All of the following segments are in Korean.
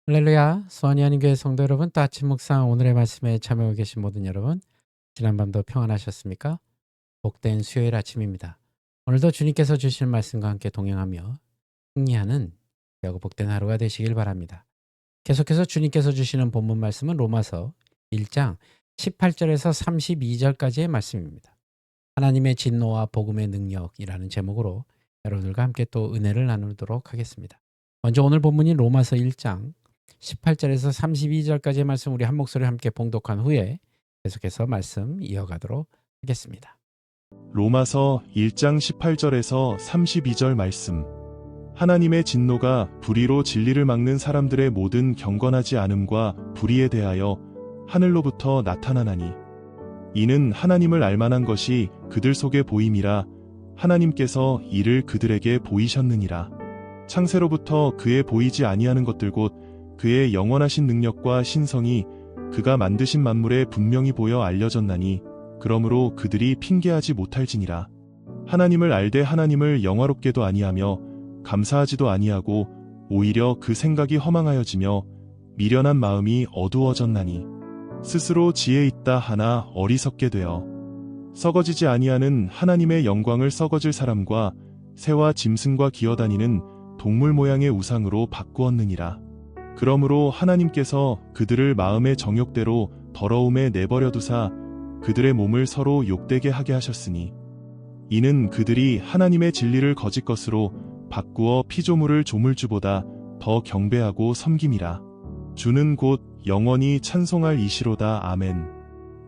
할렐루야, 수원이 하나님교회 성도 여러분, 또 아침 묵상 오늘의 말씀에 참여하고 계신 모든 여러분, 지난밤도 평안하셨습니까? 복된 수요일 아침입니다. 오늘도 주님께서 주시는 말씀과 함께 동행하며 승리하는 귀하고 복된 하루가 되시길 바랍니다. 계속해서 주님께서 주시는 본문 말씀은 로마서 1장 18절에서 32절까지의 말씀입니다. 하나님의 진노와 복음의 능력이라는 제목으로 여러분들과 함께 또 은혜를 나누도록 하겠습니다. 먼저 오늘 본문인 로마서 1장 18절에서 32절까지의 말씀 우리 한 목소리 함께 봉독한 후에 계속해서 말씀 이어가도록 하겠습니다. 로마서 1장 18절에서 32절 말씀. 하나님의 진노가 불의로 진리를 막는 사람들의 모든 경건하지 않음과 불의에 대하여 하늘로부터 나타나나니 이는 하나님을 알만한 것이 그들 속에 보임이라 하나님께서 이를 그들에게 보이셨느니라. 창세로부터 그의 보이지 아니하는 것들 곧 그의 영원하신 능력과 신성이 그가 만드신 만물에 분명히 보여 알려졌나니 그러므로 그들이 핑계하지 못할지니라. 하나님을 알되 하나님을 영화롭게도 아니하며 감사하지도 아니하고 오히려 그 생각이 허망하여지며 미련한 마음이 어두워졌나니 스스로 지혜 있다 하나 어리석게 되어 썩어지지 아니하는 하나님의 영광을 썩어질 사람과 새와 짐승과 기어다니는 동물 모양의 우상으로 바꾸었느니라. 그러므로 하나님께서 그들을 마음의 정욕대로 더러움에 내버려 두사 그들의 몸을 서로 욕되게 하게 하셨으니 이는 그들이 하나님의 진리를 거짓 것으로 바꾸어 피조물을 조물주보다 더 경배하고 섬김이라. 주는 곧 영원히 찬송할 이시로다. 아멘.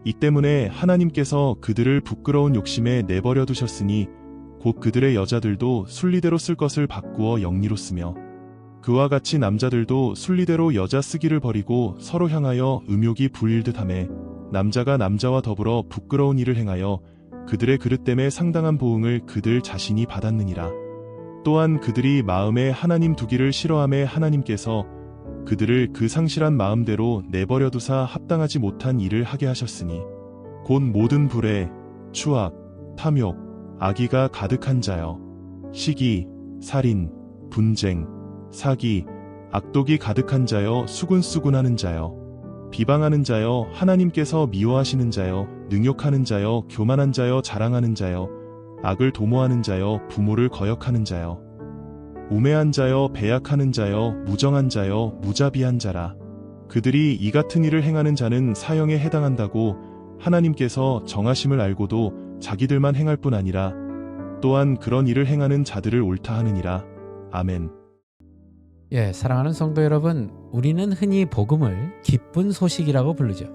이 때문에 하나님께서 그들을 부끄러운 욕심에 내버려 두셨으니 곧 그들의 여자들도 순리대로 쓸 것을 바꾸어 영리로 쓰며 그와 같이 남자들도 순리대로 여자 쓰기를 버리고 서로 향하여 음욕이 부릴듯 하매 남자가 남자와 더불어 부끄러운 일을 행하여 그들의 그릇됨에 상당한 보응을 그들 자신이 받았느니라. 또한 그들이 마음에 하나님 두기를 싫어하매 하나님께서 그들을 그 상실한 마음대로 내버려 두사 합당하지 못한 일을 하게 하셨으니 곧 모든 불의, 추악, 탐욕, 악의가 가득한 자여 시기, 살인, 분쟁, 사기, 악독이 가득한 자여 수군수군하는 자여 비방하는 자여 하나님께서 미워하시는 자여 능욕하는 자여 교만한 자여 자랑하는 자여 악을 도모하는 자여 부모를 거역하는 자여 우매한 자여 배약하는 자여 무정한 자여 무자비한 자라. 그들이 이 같은 일을 행하는 자는 사형에 해당한다고 하나님께서 정하심을 알고도 자기들만 행할 뿐 아니라 또한 그런 일을 행하는 자들을 옳다 하느니라. 아멘. 사랑하는 성도 여러분, 우리는 흔히 복음을 기쁜 소식이라고 부르죠.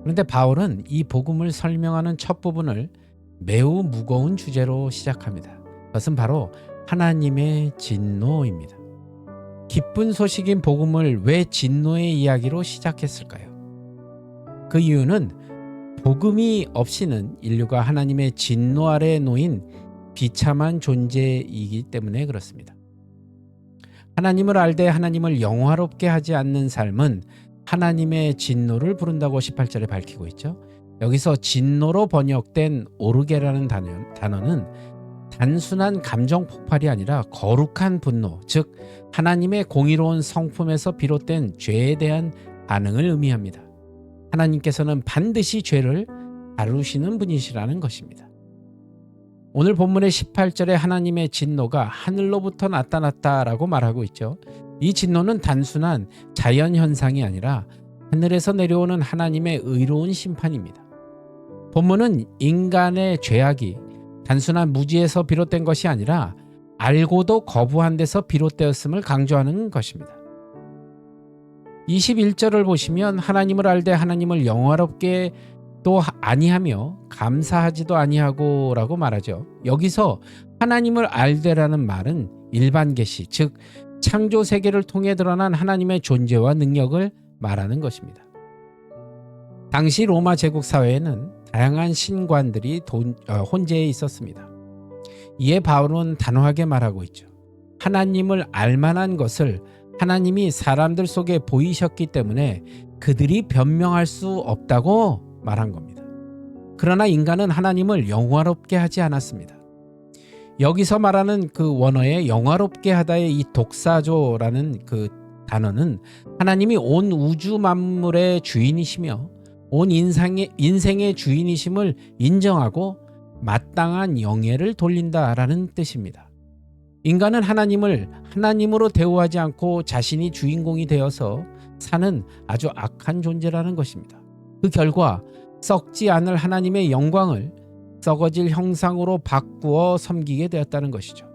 그런데 바울은 이 복음을 설명하는 첫 부분을 매우 무거운 주제로 시작합니다. 그것은 바로 하나님의 진노입니다. 기쁜 소식인 복음을 왜 진노의 이야기로 시작했을까요? 그 이유는 복음이 없이는 인류가 하나님의 진노 아래에 놓인 비참한 존재이기 때문에 그렇습니다. 하나님을 알되 하나님을 영화롭게 하지 않는 삶은 하나님의 진노를 부른다고 18절에 밝히고 있죠. 여기서 진노로 번역된 오르게라는 단어는 단순한 감정 폭발이 아니라 거룩한 분노, 즉 하나님의 공의로운 성품에서 비롯된 죄에 대한 반응을 의미합니다. 하나님께서는 반드시 죄를 다루시는 분이시라는 것입니다. 오늘 본문의 18절에 하나님의 진노가 하늘로부터 나타났다라고 말하고 있죠. 이 진노는 단순한 자연현상이 아니라 하늘에서 내려오는 하나님의 의로운 심판입니다. 본문은 인간의 죄악이 단순한 무지에서 비롯된 것이 아니라 알고도 거부한 데서 비롯되었음을 강조하는 것입니다. 21절을 보시면 하나님을 알되 하나님을 영화롭게 또 아니하며 감사하지도 아니하고 라고 말하죠. 여기서 하나님을 알되라는 말은 일반 계시, 즉 창조 세계를 통해 드러난 하나님의 존재와 능력을 말하는 것입니다. 당시 로마 제국 사회에는 다양한 신관들이 혼재해 있었습니다. 이에 바울은 단호하게 말하고 있죠. 하나님을 알만한 것을 하나님이 사람들 속에 보이셨기 때문에 그들이 변명할 수 없다고 말한 겁니다. 그러나 인간은 하나님을 영화롭게 하지 않았습니다. 여기서 말하는 그 원어의 영화롭게 하다의 이 독사조라는 그 단어는 하나님이 온 우주 만물의 주인이시며 온 인생의 주인이심을 인정하고 마땅한 영예를 돌린다라는 뜻입니다. 인간은 하나님을 하나님으로 대우하지 않고 자신이 주인공이 되어서 사는 아주 악한 존재라는 것입니다. 그 결과 썩지 않을 하나님의 영광을 썩어질 형상으로 바꾸어 섬기게 되었다는 것이죠.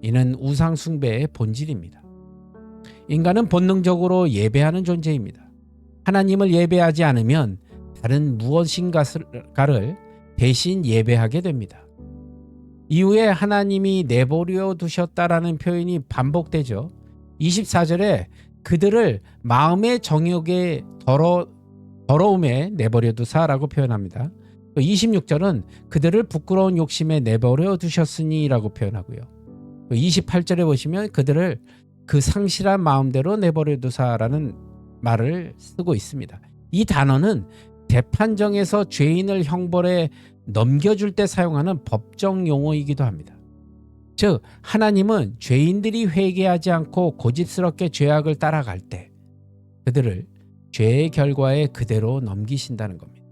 이는 우상 숭배의 본질입니다. 인간은 본능적으로 예배하는 존재입니다. 하나님을 예배하지 않으면 다른 무엇인가를 대신 예배하게 됩니다. 이후에 하나님이 내버려 두셨다라는 표현이 반복되죠. 24절에 그들을 마음의 정욕의 더러움에 내버려 두사라고 표현합니다. 26절은 그들을 부끄러운 욕심에 내버려 두셨으니 라고 표현하고요. 28절에 보시면 그들을 그 상실한 마음대로 내버려 두사라는 말을 쓰고 있습니다. 이 단어는 재판정에서 죄인을 형벌에 넘겨줄 때 사용하는 법정 용어이기도 합니다. 즉 하나님은 죄인들이 회개하지 않고 고집스럽게 죄악을 따라갈 때 그들을 죄의 결과에 그대로 넘기신다는 겁니다.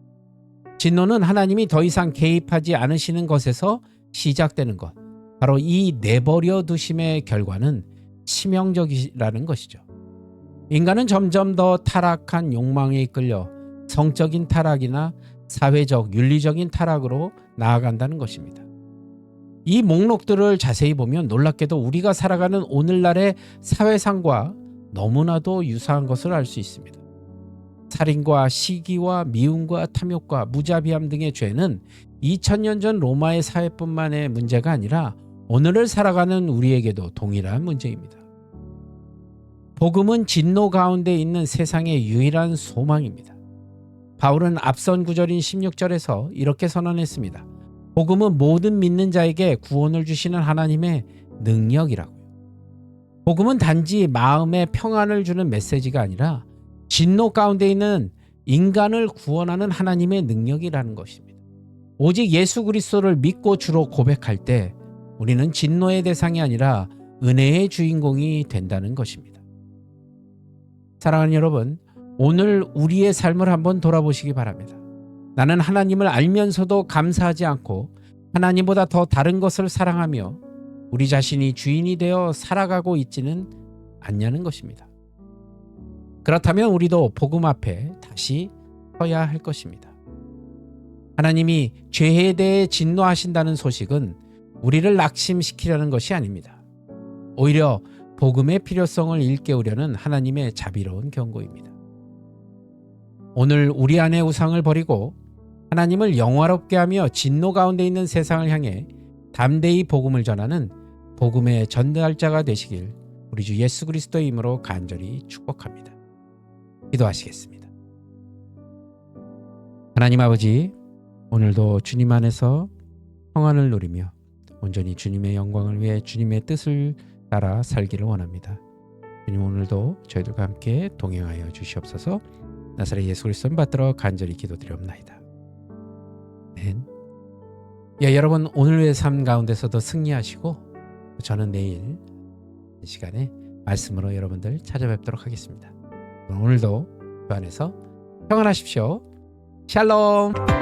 진노는 하나님이 더 이상 개입하지 않으시는 것에서 시작되는 것. 바로 이 내버려 두심의 결과는 치명적이라는 것이죠. 인간은 점점 더 타락한 욕망에 이끌려 성적인 타락이나 사회적, 윤리적인 타락으로 나아간다는 것입니다. 이 목록들을 자세히 보면 놀랍게도 우리가 살아가는 오늘날의 사회상과 너무나도 유사한 것을 알 수 있습니다. 살인과 시기와 미움과 탐욕과 무자비함 등의 죄는 2000년 전 로마의 사회뿐만의 문제가 아니라 오늘을 살아가는 우리에게도 동일한 문제입니다. 복음은 진노 가운데 있는 세상의 유일한 소망입니다. 바울은 앞선 구절인 16절에서 이렇게 선언했습니다. 복음은 모든 믿는 자에게 구원을 주시는 하나님의 능력이라고요. 복음은 단지 마음에 평안을 주는 메시지가 아니라 진노 가운데 있는 인간을 구원하는 하나님의 능력이라는 것입니다. 오직 예수 그리스도를 믿고 주로 고백할 때 우리는 진노의 대상이 아니라 은혜의 주인공이 된다는 것입니다. 사랑하는 여러분, 오늘 우리의 삶을 한번 돌아보시기 바랍니다. 나는 하나님을 알면서도 감사하지 않고 하나님보다 더 다른 것을 사랑하며 우리 자신이 주인이 되어 살아가고 있지는 않냐는 것입니다. 그렇다면 우리도 복음 앞에 다시 서야 할 것입니다. 하나님이 죄에 대해 진노하신다는 소식은 우리를 낙심시키려는 것이 아닙니다. 오히려 복음의 필요성을 일깨우려는 하나님의 자비로운 경고입니다. 오늘 우리 안의 우상을 버리고 하나님을 영화롭게 하며 진노 가운데 있는 세상을 향해 담대히 복음을 전하는 복음의 전달자가 되시길 우리 주 예수 그리스도의 이름으로 간절히 축복합니다. 기도하시겠습니다. 하나님 아버지, 오늘도 주님 안에서 평안을 누리며 온전히 주님의 영광을 위해 주님의 뜻을 따라 살기를 원합니다. 주님, 오늘도 저희들과 함께 동행하여 주시옵소서. 나사렛 예수 그리스도 받들어 간절히 기도드리옵나이다. 아멘. 여러분, 오늘의 삶 가운데서도 승리하시고 저는 내일 이 시간에 말씀으로 여러분들 찾아뵙도록 하겠습니다. 오늘도 그 안에서 평안하십시오. 샬롬.